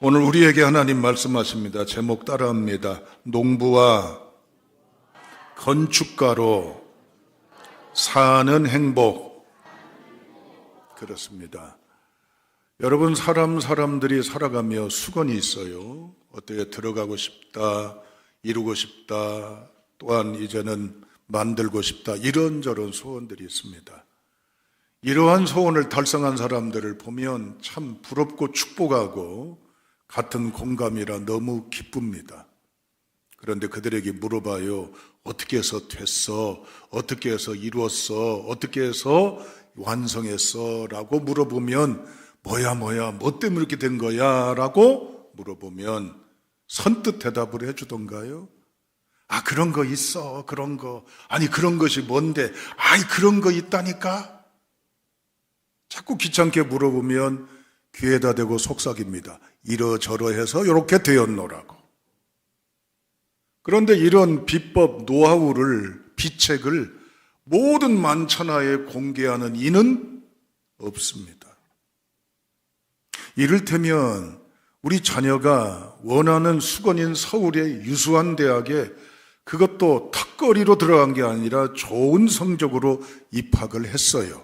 오늘 우리에게 하나님 말씀하십니다. 제목 따라합니다. 농부와 건축가로 사는 행복. 그렇습니다. 여러분, 사람들이 살아가며 수건이 있어요. 어떻게 들어가고 싶다, 이루고 싶다, 또한 이제는 만들고 싶다, 이런저런 소원들이 있습니다. 이러한 소원을 달성한 사람들을 보면 참 부럽고 축복하고 같은 공감이라 너무 기쁩니다. 그런데 그들에게 물어봐요. 어떻게 해서 됐어? 어떻게 해서 이루었어? 어떻게 해서 완성했어? 라고 물어보면 뭐야 뭐 때문에 이렇게 된 거야? 라고 물어보면 선뜻 대답을 해주던가요? 아, 그런 거 있어, 그런 거. 아니, 그런 것이 뭔데? 아이, 그런 거 있다니까? 자꾸 귀찮게 물어보면 귀에다 대고 속삭입니다. 이러저러해서 이렇게 되었노라고. 그런데 이런 비법, 노하우를, 비책을 모든 만천하에 공개하는 이는 없습니다. 이를테면 우리 자녀가 원하는 수건인 서울의 유수한 대학에 그것도 턱걸이로 들어간 게 아니라 좋은 성적으로 입학을 했어요.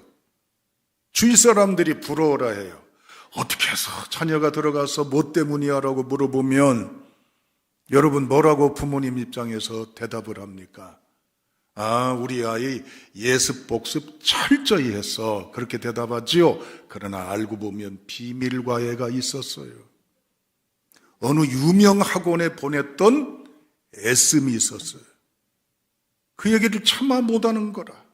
주위 사람들이 부러워라 해요. 어떻게 해서 자녀가 들어가서 뭐 때문이야? 라고 물어보면 여러분 뭐라고 부모님 입장에서 대답을 합니까? 아, 우리 아이 예습 복습 철저히 했어. 그렇게 대답하지요. 그러나 알고 보면 비밀 과외가 있었어요. 어느 유명 학원에 보냈던 애씀이 있었어요. 그 얘기를 차마 못하는 거라.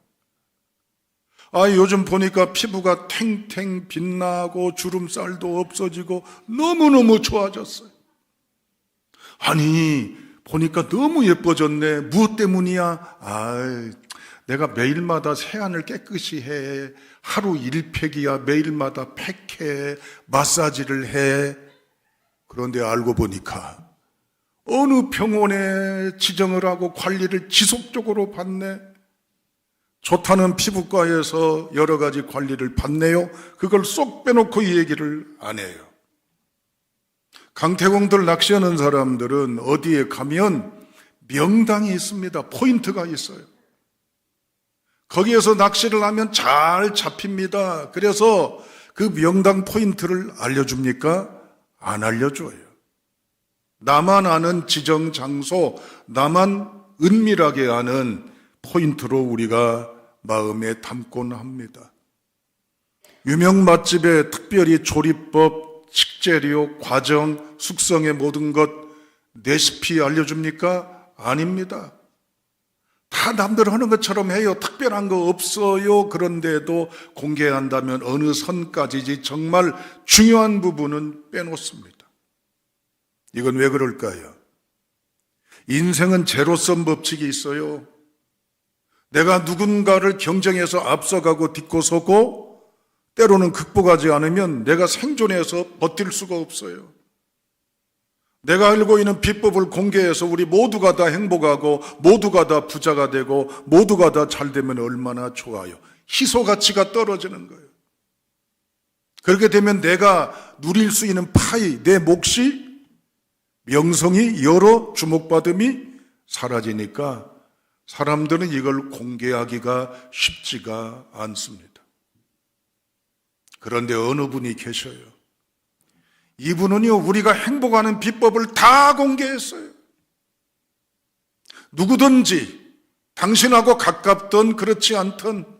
아, 요즘 보니까 피부가 탱탱 빛나고 주름살도 없어지고 너무너무 좋아졌어요. 아니, 보니까 너무 예뻐졌네. 무엇 때문이야? 아, 내가 매일마다 세안을 깨끗이 해. 하루 1팩이야. 매일마다 팩해. 마사지를 해. 그런데 알고 보니까 어느 병원에 지정을 하고 관리를 지속적으로 받네. 좋다는 피부과에서 여러 가지 관리를 받네요. 그걸 쏙 빼놓고 이 얘기를 안 해요. 강태공들 낚시하는 사람들은 어디에 가면 명당이 있습니다. 포인트가 있어요. 거기에서 낚시를 하면 잘 잡힙니다. 그래서 그 명당 포인트를 알려줍니까? 안 알려줘요. 나만 아는 지정 장소, 나만 은밀하게 아는 포인트로 우리가 마음에 담곤 합니다. 유명 맛집의 특별히 조리법, 식재료, 과정, 숙성의 모든 것, 레시피 알려줍니까? 아닙니다. 다 남들 하는 것처럼 해요. 특별한 거 없어요. 그런데도 공개한다면 어느 선까지지 정말 중요한 부분은 빼놓습니다. 이건 왜 그럴까요? 인생은 제로섬 법칙이 있어요. 내가 누군가를 경쟁해서 앞서가고 딛고서고 때로는 극복하지 않으면 내가 생존해서 버틸 수가 없어요. 내가 알고 있는 비법을 공개해서 우리 모두가 다 행복하고 모두가 다 부자가 되고 모두가 다 잘 되면 얼마나 좋아요. 희소 가치가 떨어지는 거예요. 그렇게 되면 내가 누릴 수 있는 파이, 내 몫이, 명성이, 여러 주목받음이 사라지니까 사람들은 이걸 공개하기가 쉽지가 않습니다. 그런데 어느 분이 계셔요. 이분은요, 우리가 행복하는 비법을 다 공개했어요. 누구든지 당신하고 가깝던 그렇지 않던,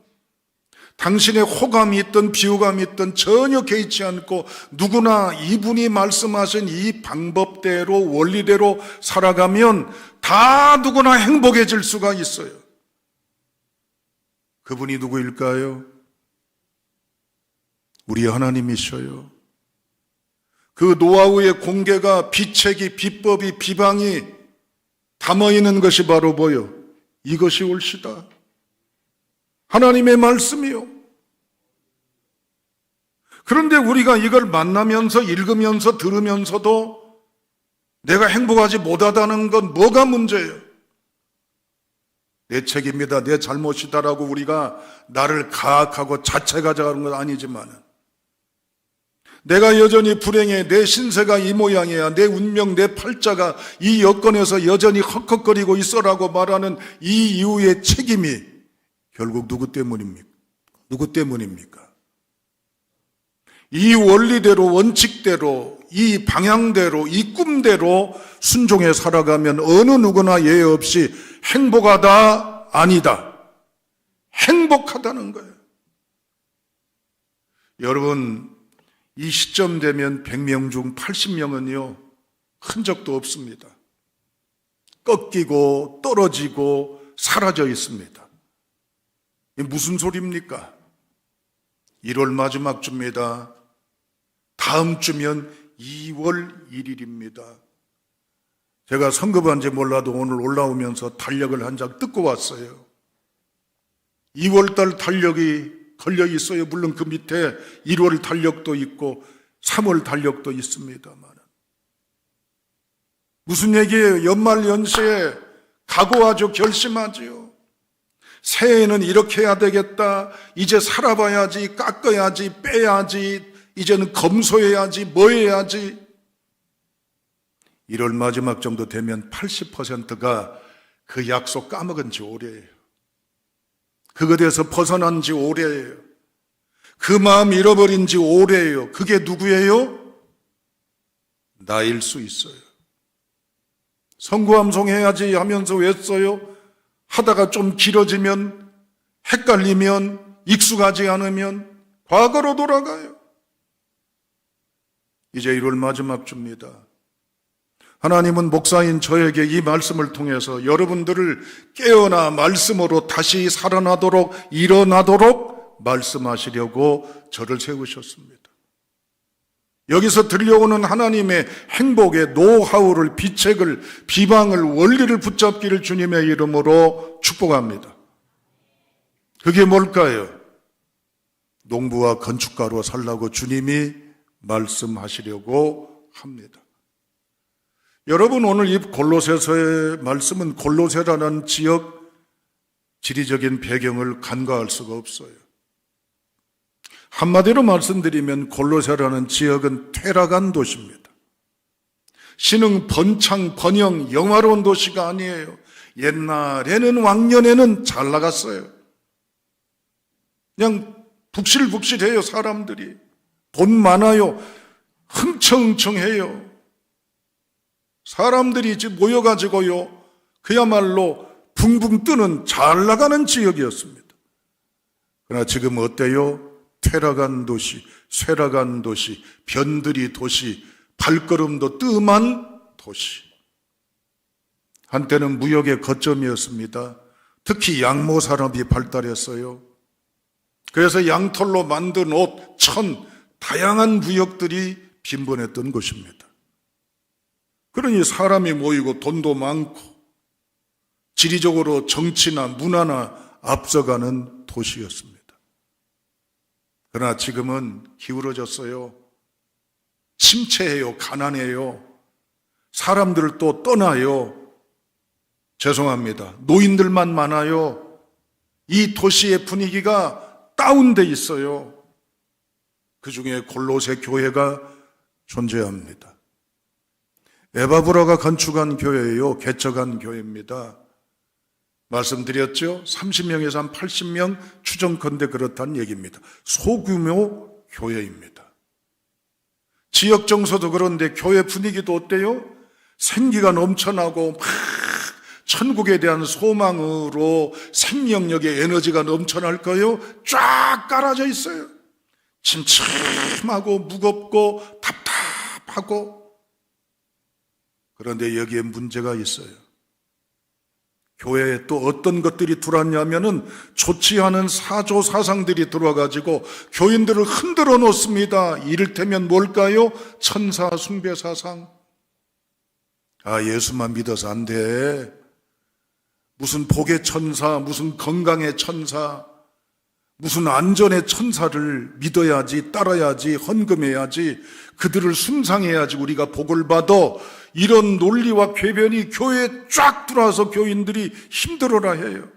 당신의 호감이 있던 비호감이 있던 전혀 개의치 않고 누구나 이분이 말씀하신 이 방법대로 원리대로 살아가면 다 누구나 행복해질 수가 있어요. 그분이 누구일까요? 우리 하나님이셔요. 그 노하우의 공개가 비책이, 비법이, 비방이 담아있는 것이 바로 뭐요? 이것이 옳시다. 하나님의 말씀이요. 그런데 우리가 이걸 만나면서 읽으면서 들으면서도 내가 행복하지 못하다는 건 뭐가 문제예요? 내 책임이다, 내 잘못이다라고 우리가 나를 가학하고 자책하자는 건 아니지만 내가 여전히 불행해, 내 신세가 이 모양이야, 내 운명, 내 팔자가 이 여건에서 여전히 헉헉거리고 있어라고 말하는 이 이유의 책임이 결국 누구 때문입니까? 누구 때문입니까? 이 원리대로, 원칙대로, 이 방향대로, 이 꿈대로 순종해 살아가면 어느 누구나 예외 없이 행복하다, 아니다. 행복하다는 거예요. 여러분, 이 시점 되면 100명 중 80명은요, 흔적도 없습니다. 꺾이고 떨어지고 사라져 있습니다. 이게 무슨 소리입니까? 1월 마지막 주입니다. 다음 주면 2월 1일입니다. 제가 성급한지 몰라도 오늘 올라오면서 달력을 한 장 뜯고 왔어요. 2월달 달력이 걸려 있어요. 물론 그 밑에 1월 달력도 있고 3월 달력도 있습니다만. 무슨 얘기예요? 연말 연시에 각오하죠. 결심하지요. 새해에는 이렇게 해야 되겠다. 이제 살아봐야지, 깎아야지, 빼야지, 이제는 검소해야지, 뭐 해야지. 1월 마지막 정도 되면 80%가 그 약속 까먹은 지 오래예요. 그것에서 벗어난 지 오래예요. 그 마음 잃어버린 지 오래예요. 그게 누구예요? 나일 수 있어요. 성구암송해야지 하면서 왜 써요? 하다가 좀 길어지면, 헷갈리면, 익숙하지 않으면 과거로 돌아가요. 이제 1월 마지막 주입니다. 하나님은 목사인 저에게 이 말씀을 통해서 여러분들을 깨어나 말씀으로 다시 살아나도록, 일어나도록 말씀하시려고 저를 세우셨습니다. 여기서 들려오는 하나님의 행복의 노하우를, 비책을, 비방을, 원리를 붙잡기를 주님의 이름으로 축복합니다. 그게 뭘까요? 농부와 건축가로 살라고 주님이 말씀하시려고 합니다. 여러분, 오늘 이 골로새서의 말씀은 골로새라는 지역, 지리적인 배경을 간과할 수가 없어요. 한마디로 말씀드리면 골로새라는 지역은 퇴락한 도시입니다. 신흥, 번창, 번영, 영화로운 도시가 아니에요. 옛날에는, 왕년에는 잘 나갔어요. 그냥 북실북실해요. 사람들이 돈 많아요. 흥청흥청해요. 사람들이 이제 모여가지고요, 그야말로 붕붕 뜨는 잘 나가는 지역이었습니다. 그러나 지금 어때요? 퇴락한 도시, 쇠락한 도시, 변두리 도시, 발걸음도 뜸한 도시. 한때는 무역의 거점이었습니다. 특히 양모 산업이 발달했어요. 그래서 양털로 만든 옷, 천, 다양한 무역들이 빈번했던 곳입니다. 그러니 사람이 모이고 돈도 많고 지리적으로 정치나 문화나 앞서가는 도시였습니다. 그러나 지금은 기울어졌어요. 침체해요. 가난해요. 사람들 또 떠나요. 죄송합니다. 노인들만 많아요. 이 도시의 분위기가 다운돼 있어요. 그 중에 골로새 교회가 존재합니다. 에바브라가 건축한 교회예요. 개척한 교회입니다. 말씀드렸죠? 30명에서 한 80명 추정컨대 그렇다는 얘기입니다. 소규모 교회입니다. 지역 정서도 그런데 교회 분위기도 어때요? 생기가 넘쳐나고 막 천국에 대한 소망으로 생명력의 에너지가 넘쳐날까요? 쫙 깔아져 있어요. 침침하고 무겁고 답답하고. 그런데 여기에 문제가 있어요. 교회에 또 어떤 것들이 들어왔냐면은 좋지 않은 사조사상들이 들어와가지고 교인들을 흔들어 놓습니다. 이를테면 뭘까요? 천사 숭배 사상. 예수만 믿어서 안 돼. 무슨 복의 천사, 무슨 건강의 천사, 무슨 안전의 천사를 믿어야지, 따라야지, 헌금해야지, 그들을 숭상해야지 우리가 복을 받아. 이런 논리와 궤변이 교회에 쫙 들어와서 교인들이 힘들어라 해요.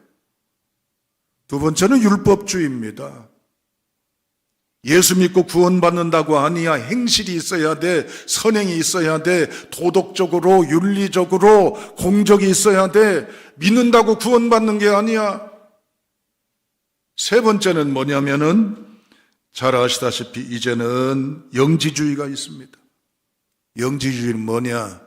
두 번째는 율법주의입니다. 예수 믿고 구원받는다고 아니야. 행실이 있어야 돼. 선행이 있어야 돼. 도덕적으로, 윤리적으로, 공적이 있어야 돼. 믿는다고 구원받는 게 아니야. 세 번째는 뭐냐면은 잘 아시다시피 이제는 영지주의가 있습니다. 영지주의는 뭐냐?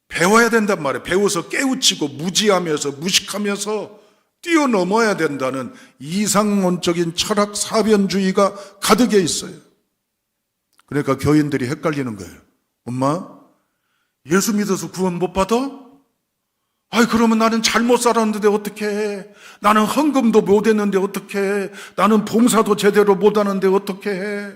배워야 된단 말이에요. 배워서 깨우치고 무지하면서 무식하면서 뛰어넘어야 된다는 이상론적인 철학 사변주의가 가득해 있어요. 그러니까 교인들이 헷갈리는 거예요. 엄마, 예수 믿어서 구원 못 받아? 아이, 그러면 나는 잘못 살았는데 어떡해? 나는 헌금도 못 했는데 어떡해? 나는 봉사도 제대로 못 하는데 어떡해?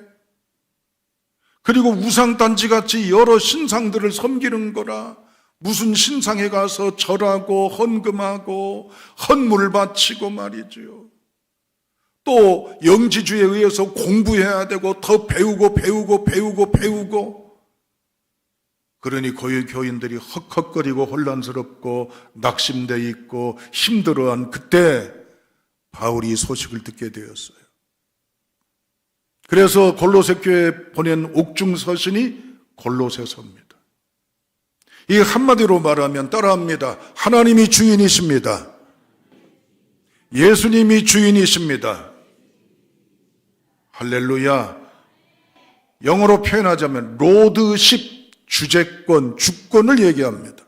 그리고 우상단지같이 여러 신상들을 섬기는 거라. 무슨 신상에 가서 절하고 헌금하고 헌물 바치고 말이죠. 또 영지주의에 의해서 공부해야 되고 더 배우고. 그러니 교인들이 헉헉거리고 혼란스럽고 낙심돼 있고 힘들어한 그때 바울이 소식을 듣게 되었어요. 그래서 골로새 교회에 보낸 옥중서신이 골로새서입니다. 이 한마디로 말하면 따라합니다. 하나님이 주인이십니다. 예수님이 주인이십니다. 할렐루야. 영어로 표현하자면 로드십, 주재권, 주권을 얘기합니다.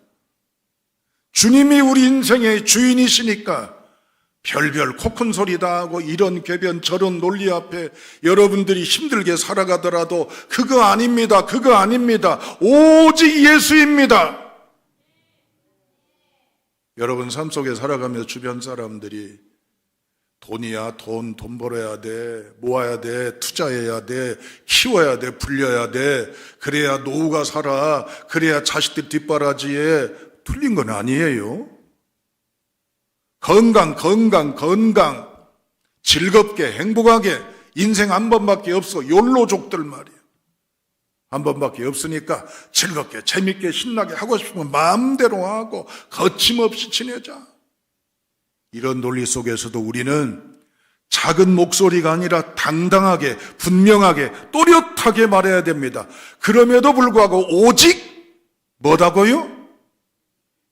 주님이 우리 인생의 주인이시니까 별별 코 큰 소리 다 하고 이런 궤변 저런 논리 앞에 여러분들이 힘들게 살아가더라도 그거 아닙니다. 그거 아닙니다. 오직 예수입니다. 여러분 삶 속에 살아가며 주변 사람들이 돈이야, 돈 벌어야 돼, 모아야 돼, 투자해야 돼, 키워야 돼, 불려야 돼, 그래야 노후가 살아, 그래야 자식들 뒷바라지에 틀린 건 아니에요. 건강, 즐겁게, 행복하게, 인생 한 번밖에 없어. 욜로족들 말이에요. 한 번밖에 없으니까 즐겁게, 재밌게, 신나게 하고 싶으면 마음대로 하고 거침없이 지내자. 이런 논리 속에서도 우리는 작은 목소리가 아니라 당당하게, 분명하게, 또렷하게 말해야 됩니다. 그럼에도 불구하고 오직 뭐다고요?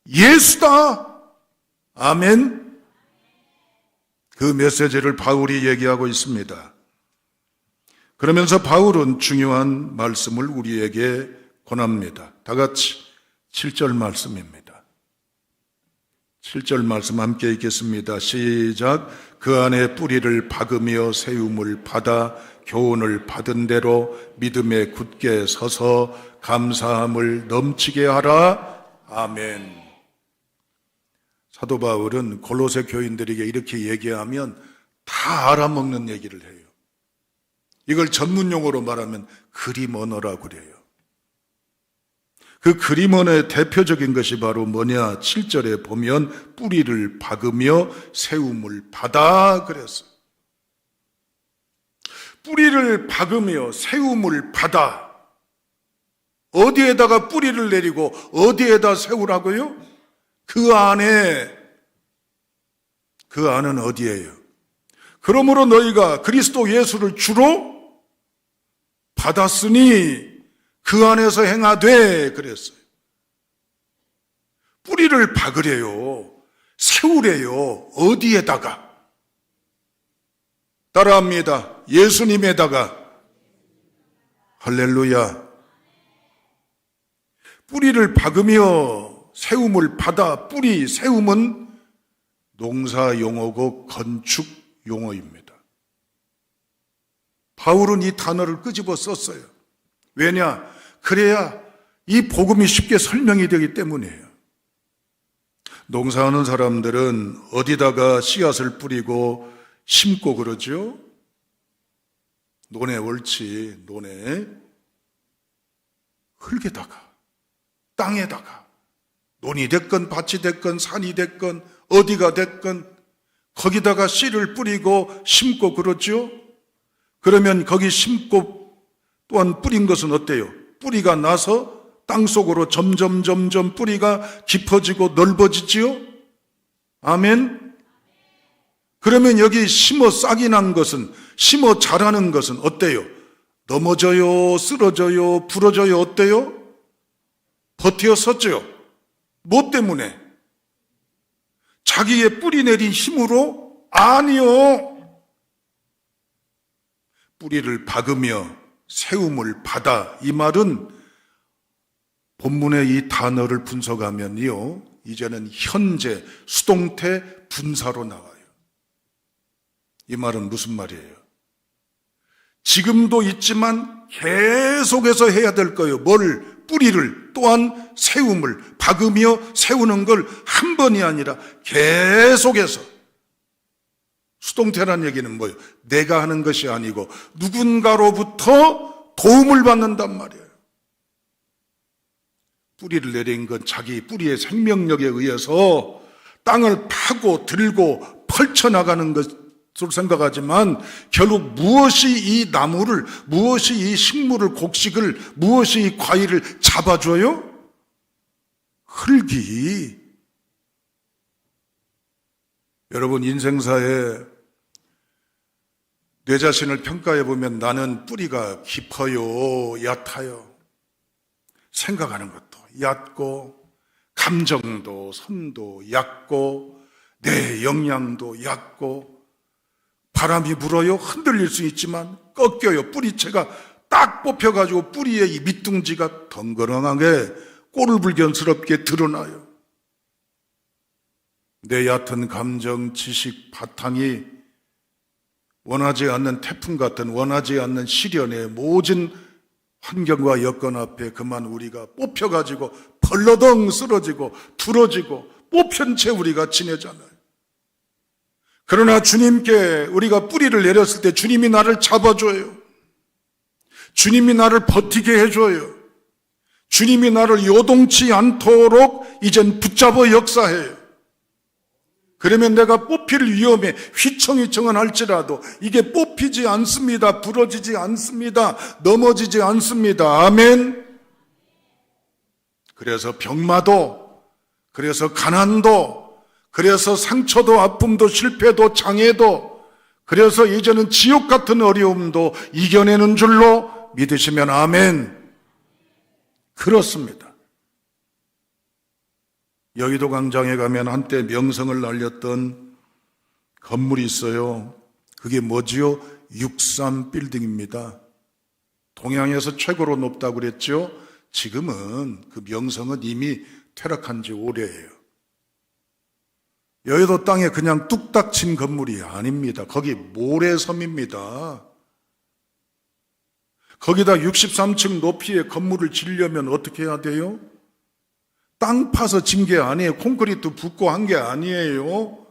예수다. 아멘. 그 메시지를 바울이 얘기하고 있습니다. 그러면서 바울은 중요한 말씀을 우리에게 권합니다. 다 같이 7절 말씀입니다. 7절 말씀 함께 읽겠습니다. 시작. 그 안에 뿌리를 박으며 세움을 받아 교훈을 받은 대로 믿음에 굳게 서서 감사함을 넘치게 하라. 아멘. 사도 바울은 골로새 교인들에게 이렇게 얘기하면 다 알아먹는 얘기를 해요. 이걸 전문용어로 말하면 그림 언어라고 그래요. 그 그림 언어의 대표적인 것이 바로 뭐냐? 7절에 보면 뿌리를 박으며 세움을 받아 그랬어요. 뿌리를 박으며 세움을 받아. 어디에다가 뿌리를 내리고 어디에다 세우라고요? 그 안은 어디예요? 그러므로 너희가 그리스도 예수를 주로 받았으니 그 안에서 행하되 그랬어요. 뿌리를 박으래요. 세우래요. 어디에다가? 따라합니다. 예수님에다가. 할렐루야. 뿌리를 박으며 세움을 받아. 뿌리, 세움은 농사 용어고 건축 용어입니다. 바울은 이 단어를 끄집어 썼어요. 왜냐? 그래야 이 복음이 쉽게 설명이 되기 때문이에요. 농사하는 사람들은 어디다가 씨앗을 뿌리고 심고 그러죠? 논에 옳지, 논에 흙에다가, 땅에다가, 논이 됐건 밭이 됐건 산이 됐건 어디가 됐건 거기다가 씨를 뿌리고 심고 그러죠? 그러면 거기 심고 또한 뿌린 것은 어때요? 뿌리가 나서 땅속으로 점점 뿌리가 깊어지고 넓어지지요? 아멘? 그러면 여기 심어 싹이 난 것은, 심어 자라는 것은 어때요? 넘어져요, 쓰러져요, 부러져요, 어때요? 버티어 섰죠. 뭐 때문에? 자기의 뿌리 내린 힘으로? 아니요. 뿌리를 박으며 세움을 받아. 이 말은 본문의 이 단어를 분석하면요, 이제는 현재 수동태 분사로 나와요. 이 말은 무슨 말이에요? 지금도 있지만 계속해서 해야 될 거예요. 뭘? 뿌리를, 또한 세움을, 박으며 세우는 걸 한 번이 아니라 계속해서. 수동태란 얘기는 뭐예요? 내가 하는 것이 아니고 누군가로부터 도움을 받는단 말이에요. 뿌리를 내린 건 자기 뿌리의 생명력에 의해서 땅을 파고 들고 펼쳐나가는 것으로 생각하지만 결국 무엇이 이 나무를, 무엇이 이 식물을, 곡식을, 무엇이 이 과일을 잡아줘요? 흙이. 여러분, 인생사에 내 자신을 평가해 보면 나는 뿌리가 깊어요, 얕아요? 생각하는 것도 얕고, 감정도, 선도 얕고, 내 역량도 얕고, 바람이 불어요, 흔들릴 수 있지만 꺾여요. 뿌리채가 딱 뽑혀가지고 뿌리의 이 밑둥지가 덩그러하게 꼬르불견스럽게 드러나요. 내 얕은 감정, 지식 바탕이 원하지 않는 태풍 같은, 원하지 않는 시련의 모진 환경과 여건 앞에 그만 우리가 뽑혀가지고 벌러덩 쓰러지고 두러지고 뽑힌 채 우리가 지내잖아요. 그러나 주님께 우리가 뿌리를 내렸을 때 주님이 나를 잡아줘요. 주님이 나를 버티게 해줘요. 주님이 나를 요동치 않도록 이젠 붙잡아 역사해요. 그러면 내가 뽑힐 위험에 휘청휘청은 할지라도 이게 뽑히지 않습니다. 부러지지 않습니다. 넘어지지 않습니다. 아멘. 그래서 병마도, 그래서 가난도, 그래서 상처도, 아픔도, 실패도, 장애도, 그래서 이제는 지옥 같은 어려움도 이겨내는 줄로 믿으시면 아멘. 그렇습니다. 여의도 광장에 가면 한때 명성을 날렸던 건물이 있어요. 그게 뭐지요? 63빌딩입니다. 동양에서 최고로 높다고 그랬죠? 지금은 그 명성은 이미 퇴락한 지 오래예요. 여의도 땅에 그냥 뚝딱 친 건물이 아닙니다. 거기 모래섬입니다. 거기다 63층 높이의 건물을 지으려면 어떻게 해야 돼요? 땅 파서 진 게 아니에요. 콘크리트 붓고 한 게 아니에요.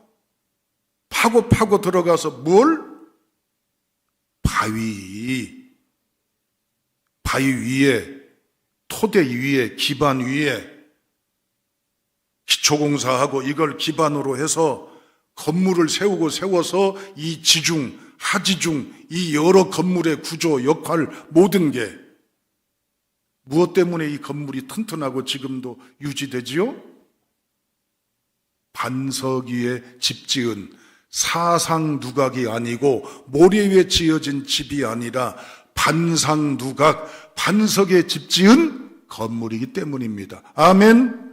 파고 들어가서 뭘? 바위 위에, 토대 위에, 기반 위에 기초공사하고 이걸 기반으로 해서 건물을 세워서 이 지중, 하지중, 이 여러 건물의 구조, 역할, 모든 게 무엇 때문에 이 건물이 튼튼하고 지금도 유지되지요? 반석 위에 집 지은 사상누각이 아니고 모래 위에 지어진 집이 아니라 반상누각, 반석에 집 지은 건물이기 때문입니다. 아멘.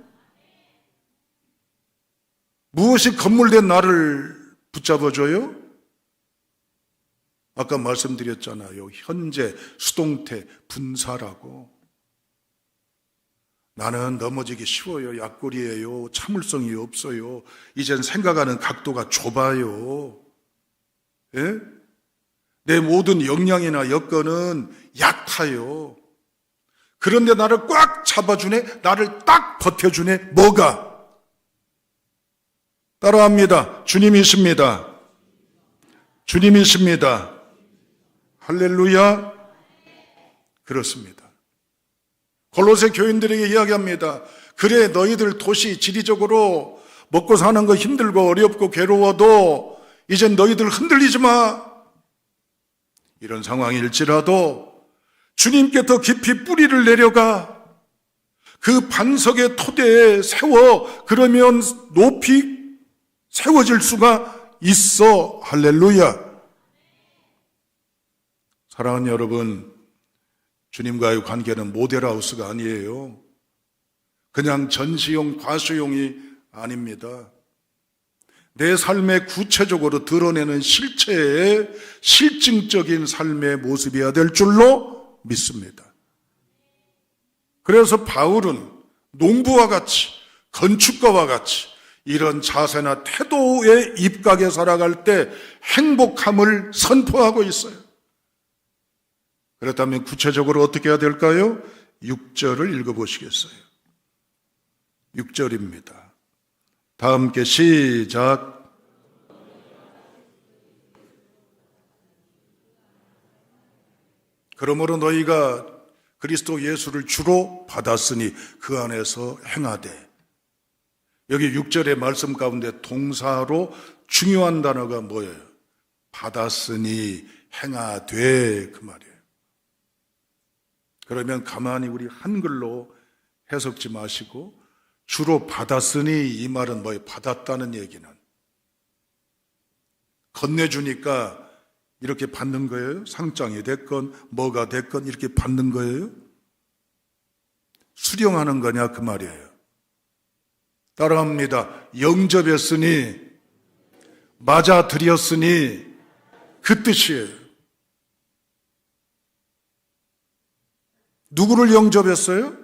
무엇이 건물된 나를 붙잡아줘요? 아까 말씀드렸잖아요. 현재 수동태 분사라고. 나는 넘어지기 쉬워요. 약골이에요. 참을성이 없어요. 이젠 생각하는 각도가 좁아요. 예? 내 모든 역량이나 여건은 얕아요. 그런데 나를 꽉 잡아주네, 나를 딱 버텨주네. 뭐가? 따라합니다. 주님이십니다. 주님이십니다. 할렐루야. 그렇습니다. 골로새 교인들에게 이야기합니다. 그래, 너희들 도시 지리적으로 먹고 사는 거 힘들고 어렵고 괴로워도 이젠 너희들 흔들리지 마. 이런 상황일지라도 주님께 더 깊이 뿌리를 내려가 그 반석의 토대에 세워. 그러면 높이 세워질 수가 있어. 할렐루야. 사랑하는 여러분, 주님과의 관계는 모델하우스가 아니에요. 그냥 전시용, 과수용이 아닙니다. 내 삶에 구체적으로 드러내는 실체의 실증적인 삶의 모습이어야 될 줄로 믿습니다. 그래서 바울은 농부와 같이, 건축가와 같이 이런 자세나 태도의 입각에 살아갈 때 행복함을 선포하고 있어요. 그렇다면 구체적으로 어떻게 해야 될까요? 6절을 읽어보시겠어요? 6절입니다. 다 함께 시작. 그러므로 너희가 그리스도 예수를 주로 받았으니 그 안에서 행하되. 여기 6절의 말씀 가운데 동사로 중요한 단어가 뭐예요? 받았으니 행하되, 그 말이에요. 그러면 가만히 우리 한글로 해석지 마시고 주로 받았으니 이 말은 뭐예요? 받았다는 얘기는 건네주니까 이렇게 받는 거예요? 상장이 됐건 뭐가 됐건 이렇게 받는 거예요? 수령하는 거냐 그 말이에요. 따라합니다. 영접했으니 맞아들였으니 그 뜻이에요. 누구를 영접했어요?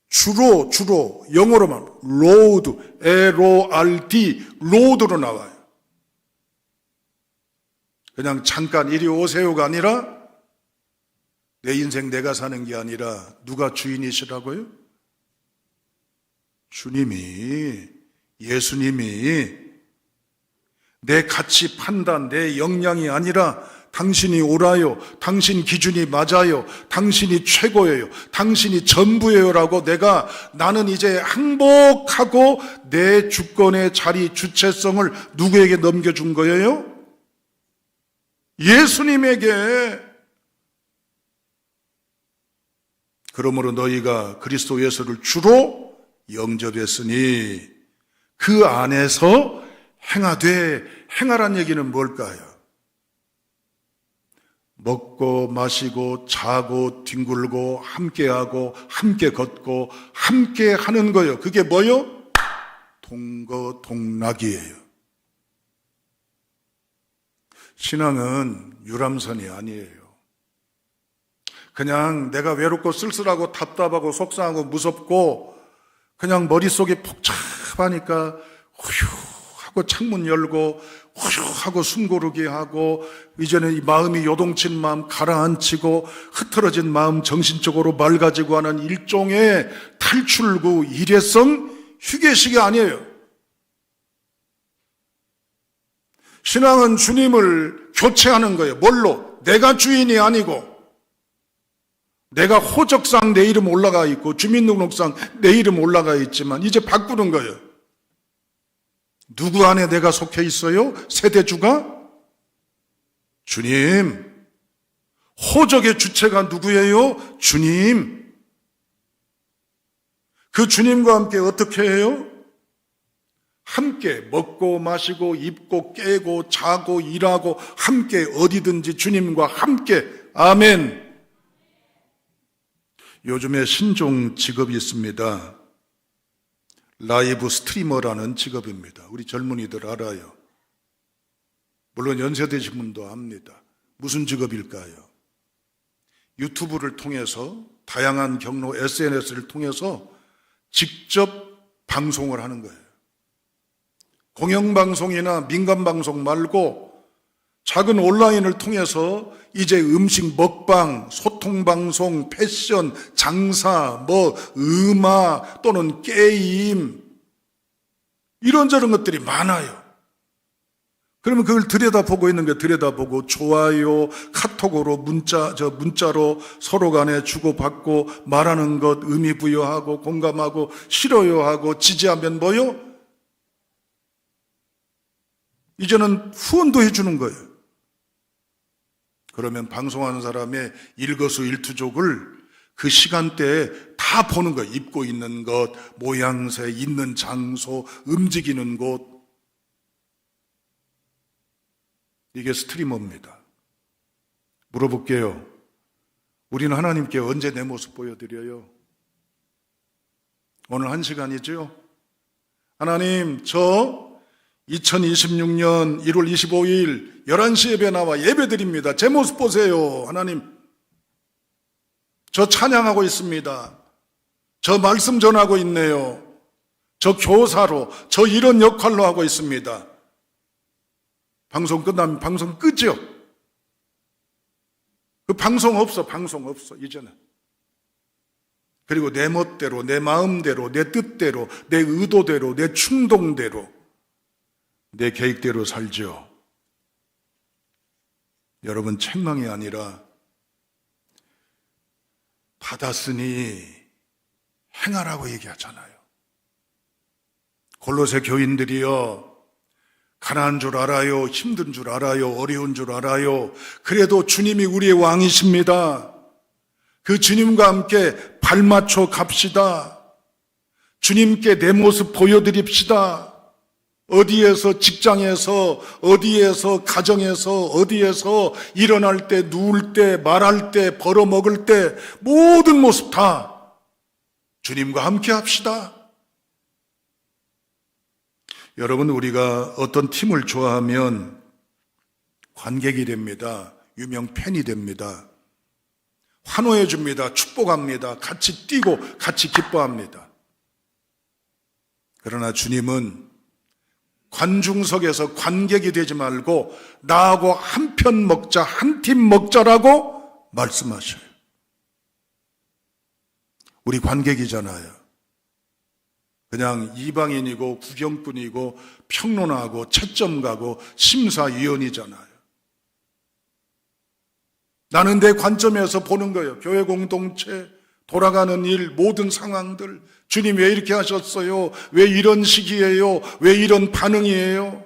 주로 영어로만 로드, LORD, 로드로 나와요. 그냥 잠깐 이리 오세요가 아니라 내 인생 내가 사는 게 아니라 누가 주인이시라고요? 주님이, 예수님이 내 가치 판단, 내 역량이 아니라 당신이 옳아요, 당신 기준이 맞아요, 당신이 최고예요, 당신이 전부예요 라고 나는 이제 항복하고 내 주권의 자리, 주체성을 누구에게 넘겨준 거예요? 예수님에게. 그러므로 너희가 그리스도 예수를 주로 영접했으니 그 안에서 행하되, 행하란 얘기는 뭘까요? 먹고 마시고 자고 뒹굴고 함께하고 함께 걷고 함께 하는 거예요. 그게 뭐요? 동거동락이에요. 신앙은 유람선이 아니에요. 그냥 내가 외롭고 쓸쓸하고 답답하고 속상하고 무섭고 그냥 머릿속이 복잡하니까 후휴 하고 창문 열고 후휴 하고 숨고르기 하고 이제는 이 마음이 요동친 마음 가라앉히고 흐트러진 마음 정신적으로 맑아지고 하는 일종의 탈출구, 일회성 휴게식이 아니에요. 신앙은 주님을 교체하는 거예요. 뭘로? 내가 주인이 아니고 내가 호적상 내 이름 올라가 있고 주민등록상 내 이름 올라가 있지만 이제 바꾸는 거예요. 누구 안에 내가 속해 있어요? 세대주가? 주님. 호적의 주체가 누구예요? 주님. 그 주님과 함께 어떻게 해요? 함께 먹고 마시고 입고 깨고 자고 일하고 함께 어디든지 주님과 함께. 아멘. 요즘에 신종 직업이 있습니다. 라이브 스트리머라는 직업입니다. 우리 젊은이들 알아요. 물론 연세대신 분도 압니다. 무슨 직업일까요? 유튜브를 통해서 다양한 경로 SNS를 통해서 직접 방송을 하는 거예요. 공영방송이나 민간방송 말고 작은 온라인을 통해서 이제 음식 먹방, 소통방송, 패션, 장사, 음악 또는 게임 이런저런 것들이 많아요. 그러면 그걸 들여다보고 있는 게 들여다보고 좋아요, 카톡으로 문자로 서로 간에 주고받고 말하는 것 의미 부여하고 공감하고 싫어요 하고 지지하면 뭐요? 이제는 후원도 해주는 거예요. 그러면 방송하는 사람의 일거수일투족을 그 시간대에 다 보는 거예요. 입고 있는 것, 모양새, 있는 장소, 움직이는 곳. 이게 스트리머입니다. 물어볼게요. 우리는 하나님께 언제 내 모습 보여드려요? 오늘 1시간이죠? 하나님, 저 2026년 1월 25일 11시 예배 나와 예배 드립니다. 제 모습 보세요. 하나님, 저 찬양하고 있습니다. 저 말씀 전하고 있네요. 저 교사로, 저 이런 역할로 하고 있습니다. 방송 끝나면 방송 끄죠? 그 방송 없어, 이제는. 그리고 내 멋대로, 내 마음대로, 내 뜻대로, 내 의도대로, 내 충동대로, 내 계획대로 살죠. 여러분, 책망이 아니라 받았으니 행하라고 얘기하잖아요. 골로새 교인들이요, 가난한 줄 알아요, 힘든 줄 알아요, 어려운 줄 알아요. 그래도 주님이 우리의 왕이십니다. 그 주님과 함께 발맞춰 갑시다. 주님께 내 모습 보여드립시다. 어디에서, 직장에서, 어디에서, 가정에서, 어디에서, 일어날 때, 누울 때, 말할 때, 벌어먹을 때, 모든 모습 다 주님과 함께 합시다. 여러분, 우리가 어떤 팀을 좋아하면 관객이 됩니다. 유명 팬이 됩니다. 환호해 줍니다. 축복합니다. 같이 뛰고 같이 기뻐합니다. 그러나 주님은 관중석에서 관객이 되지 말고 나하고 한 편 먹자, 한 팀 먹자라고 말씀하셔요. 우리 관객이잖아요. 그냥 이방인이고 구경꾼이고 평론하고 채점가고 심사위원이잖아요. 나는 내 관점에서 보는 거예요. 교회 공동체, 돌아가는 일, 모든 상황들. 주님 왜 이렇게 하셨어요? 왜 이런 시기예요? 왜 이런 반응이에요?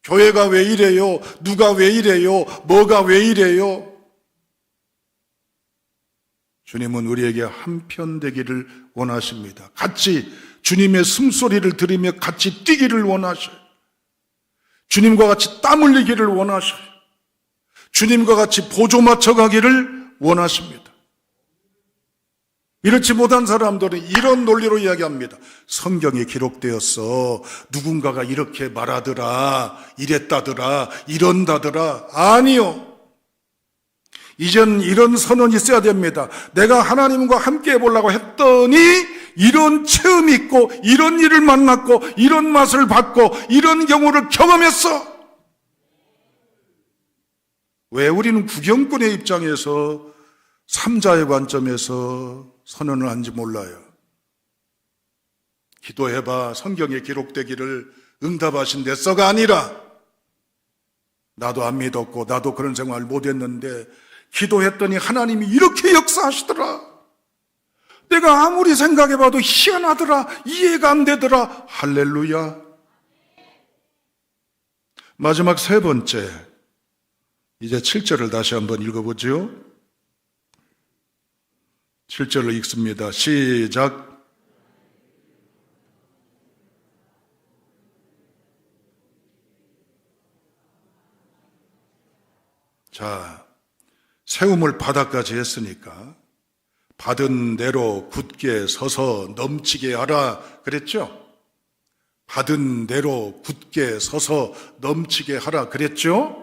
교회가 왜 이래요? 누가 왜 이래요? 뭐가 왜 이래요? 주님은 우리에게 한편 되기를 원하십니다. 같이 주님의 숨소리를 들으며 같이 뛰기를 원하셔요. 주님과 같이 땀 흘리기를 원하셔요. 주님과 같이 보조 맞춰가기를 원하십니다. 이렇지 못한 사람들은 이런 논리로 이야기합니다. 성경에 기록되었어. 누군가가 이렇게 말하더라, 이랬다더라, 이런다더라. 아니요. 이젠 이런 선언이 있어야 됩니다. 내가 하나님과 함께 해보려고 했더니 이런 체험이 있고 이런 일을 만났고 이런 맛을 받고 이런 경우를 경험했어. 왜 우리는 구경꾼의 입장에서 삼자의 관점에서 선언을 하는지 몰라요. 기도해봐. 성경에 기록되기를 응답하신 데서가 아니라 나도 안 믿었고 나도 그런 생활 못했는데 기도했더니 하나님이 이렇게 역사하시더라. 내가 아무리 생각해봐도 희한하더라. 이해가 안 되더라. 할렐루야. 마지막 세 번째, 이제 7절을 다시 한번 읽어보죠. 7절을 읽습니다. 시작. 자, 세움을 바닥까지 했으니까 받은 대로 굳게 서서 넘치게 하라 그랬죠? 받은 대로 굳게 서서 넘치게 하라 그랬죠?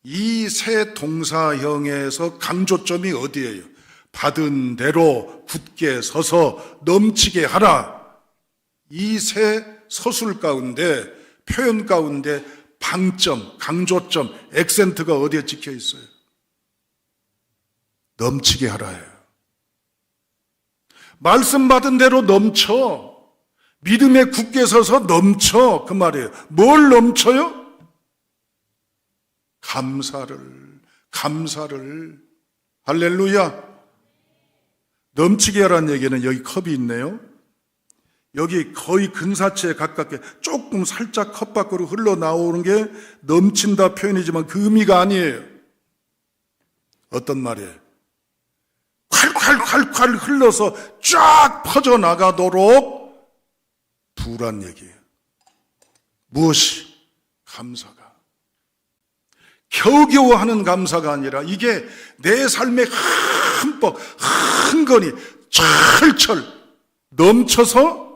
이 세 동사형에서 강조점이 어디예요? 받은 대로 굳게 서서 넘치게 하라. 이 세 서술 가운데, 표현 가운데 방점, 강조점, 액센트가 어디에 찍혀 있어요? 넘치게 하라예요. 말씀 받은 대로 넘쳐. 믿음에 굳게 서서 넘쳐. 그 말이에요. 뭘 넘쳐요? 감사를. 할렐루야. 넘치게 하라는 얘기는 여기 컵이 있네요. 여기 거의 근사치에 가깝게 조금 살짝 컵 밖으로 흘러나오는 게 넘친다 표현이지만 그 의미가 아니에요. 어떤 말이에요? 콸콸콸콸 흘러서 쫙 퍼져나가도록 부란 얘기예요. 무엇이? 감사가. 겨우겨우 하는 감사가 아니라 이게 내 삶에 흠뻑 흥건히 철철 넘쳐서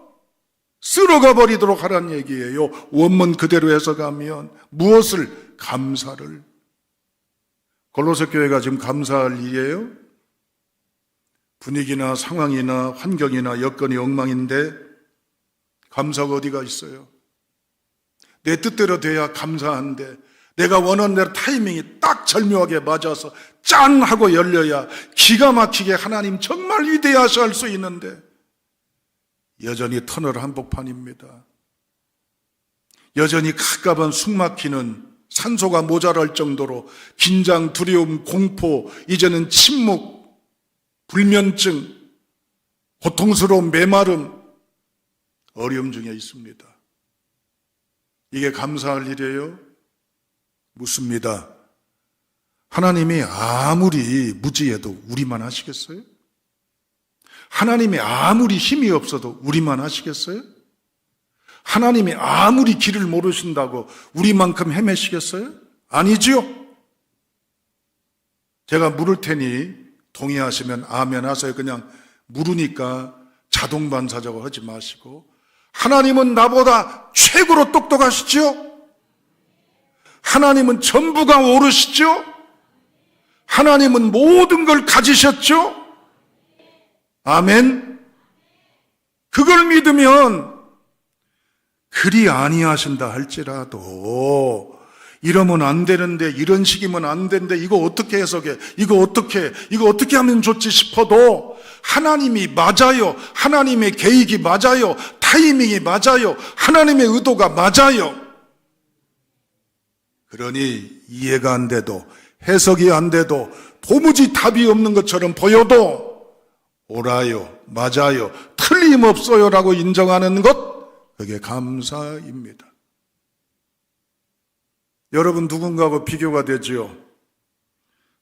쓸어가 버리도록 하라는 얘기예요. 원문 그대로 해석하면 무엇을? 감사를. 골로새 교회가 지금 감사할 일이에요. 분위기나 상황이나 환경이나 여건이 엉망인데 감사가 어디가 있어요? 내 뜻대로 돼야 감사한데 내가 원하는 대로 타이밍이 딱 절묘하게 맞아서 짠 하고 열려야 기가 막히게 하나님 정말 위대하셔 할 수 있는데 여전히 터널 한복판입니다. 여전히 갑갑한 숨막히는 산소가 모자랄 정도로 긴장, 두려움, 공포, 이제는 침묵, 불면증, 고통스러운 메마름, 어려움 중에 있습니다. 이게 감사할 일이에요? 묻습니다. 하나님이 아무리 무지해도 우리만 하시겠어요? 하나님이 아무리 힘이 없어도 우리만 하시겠어요? 하나님이 아무리 길을 모르신다고 우리만큼 헤매시겠어요? 아니지요? 제가 물을 테니 동의하시면 아멘 하세요. 그냥 물으니까 자동 반사적으로 하지 마시고, 하나님은 나보다 최고로 똑똑하시죠? 하나님은 전부가 오르시죠? 하나님은 모든 걸 가지셨죠? 아멘. 그걸 믿으면 그리 아니하신다 할지라도 이러면 안 되는데, 이런 식이면 안 되는데, 이거 어떻게 해석해? 이거 어떻게 하면 좋지 싶어도 하나님이 맞아요. 하나님의 계획이 맞아요. 타이밍이 맞아요. 하나님의 의도가 맞아요. 그러니 이해가 안 돼도, 해석이 안 돼도, 도무지 답이 없는 것처럼 보여도 옳아요, 맞아요, 틀림없어요라고 인정하는 것, 그게 감사입니다. 여러분, 누군가하고 비교가 되지요.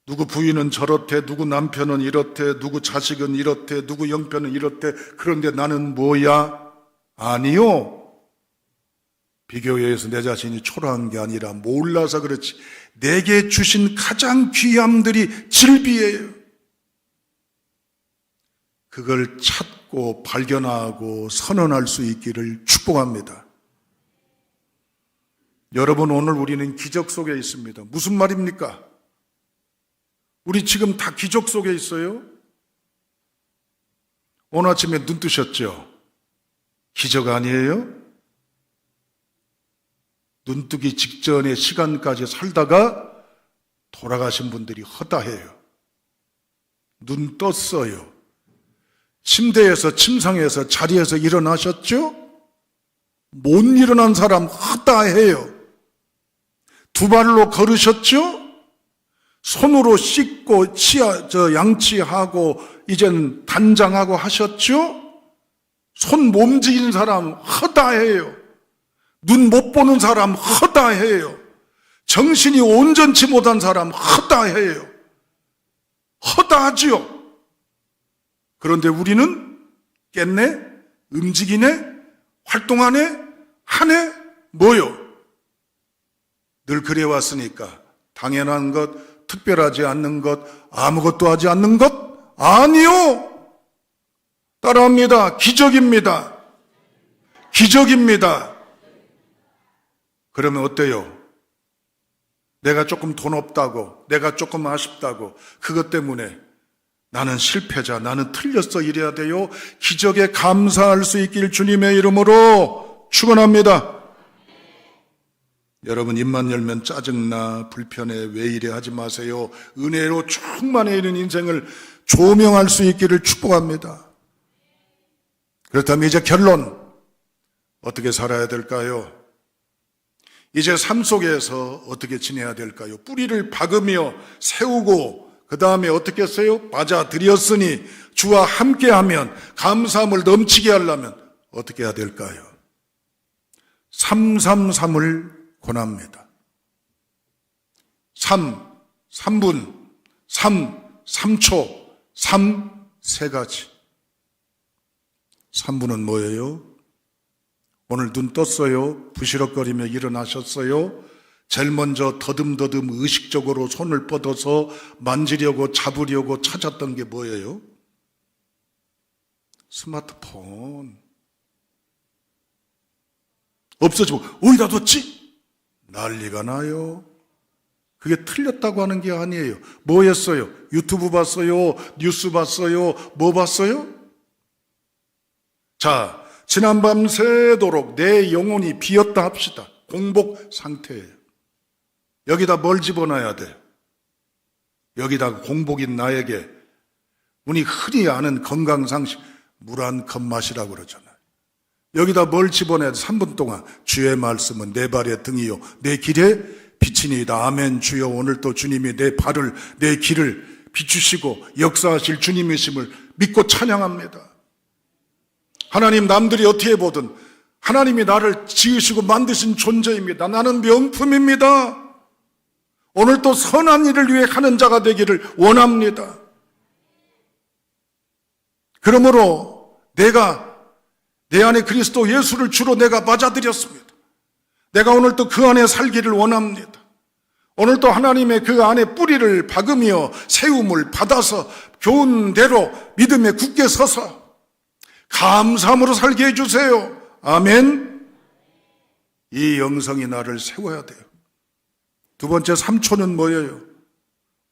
누구 부인은 저렇대, 누구 남편은 이렇대, 누구 자식은 이렇대, 누구 형편은 이렇대. 그런데 나는 뭐야? 아니요. 비교에 의해서 내 자신이 초라한 게 아니라 몰라서 그렇지, 내게 주신 가장 귀함들이 질비해요. 그걸 찾고 발견하고 선언할 수 있기를 축복합니다. 여러분, 오늘 우리는 기적 속에 있습니다. 무슨 말입니까? 우리 지금 다 기적 속에 있어요. 오늘 아침에 눈 뜨셨죠? 기적 아니에요? 눈 뜨기 직전의 시간까지 살다가 돌아가신 분들이 허다해요. 눈 떴어요. 침대에서, 침상에서, 자리에서 일어나셨죠? 못 일어난 사람 허다해요. 두 발로 걸으셨죠? 손으로 씻고 양치하고 이젠 단장하고 하셨죠? 손 몸지인 사람 허다해요. 눈 못 보는 사람 허다해요. 정신이 온전치 못한 사람 허다해요. 허다하지요. 그런데 우리는 깼네, 움직이네, 활동하네, 하네, 뭐요? 늘 그래왔으니까 당연한 것, 특별하지 않는 것, 아무것도 하지 않는 것? 아니요. 따라합니다. 기적입니다. 기적입니다. 그러면 어때요? 내가 조금 돈 없다고, 내가 조금 아쉽다고, 그것 때문에 나는 실패자, 나는 틀렸어 이래야 돼요? 기적에 감사할 수 있길 주님의 이름으로 축원합니다. 여러분, 입만 열면 짜증나, 불편해, 왜 이래 하지 마세요. 은혜로 충만해 있는 인생을 조명할 수 있기를 축복합니다. 그렇다면 이제 결론, 어떻게 살아야 될까요? 이제 삶 속에서 어떻게 지내야 될까요? 뿌리를 박으며 세우고 그 다음에 어떻게 했어요? 맞아들였으니 주와 함께하면, 감사함을 넘치게 하려면 어떻게 해야 될까요? 333을 권합니다. 3분, 3초, 3세 가지. 3분은 뭐예요? 오늘 눈 떴어요? 부시럭거리며 일어나셨어요? 제일 먼저 더듬더듬 의식적으로 손을 뻗어서 만지려고 잡으려고 찾았던 게 뭐예요? 스마트폰. 없어지고 어디다 뒀지? 난리가 나요. 그게 틀렸다고 하는 게 아니에요. 뭐 했어요? 유튜브 봤어요? 뉴스 봤어요? 뭐 봤어요? 자, 지난밤 새도록 내 영혼이 비었다 합시다. 공복 상태예요. 여기다 뭘 집어넣어야 돼요? 여기다 공복인 나에게 우리 흔히 아는 건강상식 물 한 컵 마시라고 그러잖아요. 여기다 뭘 집어넣어야 돼? 3분 동안 주의 말씀은 내 발의 등이요 내 길에 빛이니이다. 아멘. 주여, 오늘도 주님이 내 발을 내 길을 비추시고 역사하실 주님이심을 믿고 찬양합니다. 하나님, 남들이 어떻게 보든 하나님이 나를 지으시고 만드신 존재입니다. 나는 명품입니다. 오늘 또 선한 일을 위해 하는 자가 되기를 원합니다. 그러므로 내가 내 안에 그리스도 예수를 주로 내가 맞아들였습니다. 내가 오늘 또 그 안에 살기를 원합니다. 오늘 또 하나님의 그 안에 뿌리를 박으며 세움을 받아서 교훈대로 믿음에 굳게 서서 감사함으로 살게 해주세요. 아멘. 이 영성이 나를 세워야 돼요. 두 번째 3초는 뭐예요?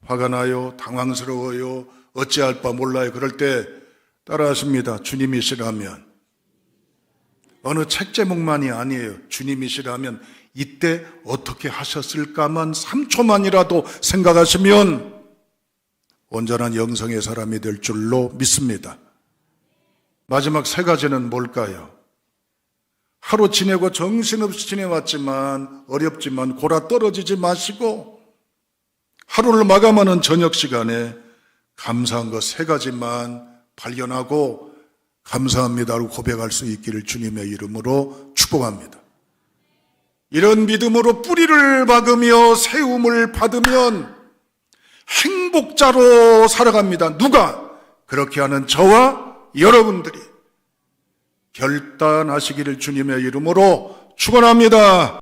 화가 나요, 당황스러워요, 어찌할 바 몰라요. 그럴 때 따라하십니다. 주님이시라면. 어느 책 제목만이 아니에요. 주님이시라면 이때 어떻게 하셨을까만 3초만이라도 생각하시면 온전한 영성의 사람이 될 줄로 믿습니다. 마지막 3가지는 뭘까요? 하루 지내고 정신없이 지내왔지만 어렵지만 골아 떨어지지 마시고 하루를 마감하는 저녁 시간에 감사한 것 3가지만 발견하고 감사합니다로 고백할 수 있기를 주님의 이름으로 축복합니다. 이런 믿음으로 뿌리를 박으며 세움을 받으면 행복자로 살아갑니다. 누가? 그렇게 하는 저와 여러분들이 결단하시기를 주님의 이름으로 축원합니다.